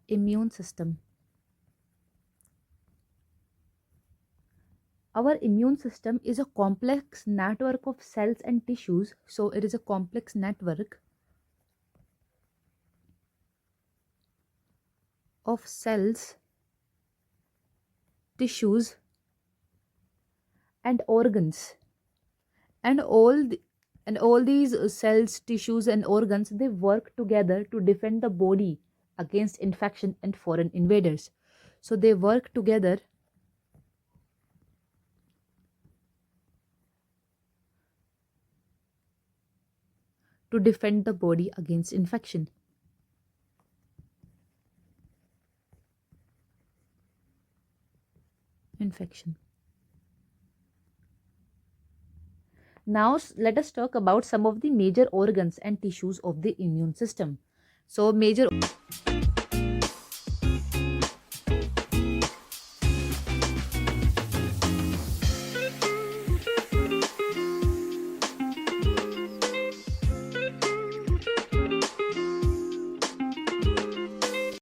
Immune system. Our immune system is a complex network of cells and tissues. So it is a complex network of cells, tissues, and organs. And all these cells, tissues, and organs, they work together to defend the body against infection and foreign invaders. So they work together to defend the body against infection. Now let us talk about some of the major organs and tissues of the immune system. So major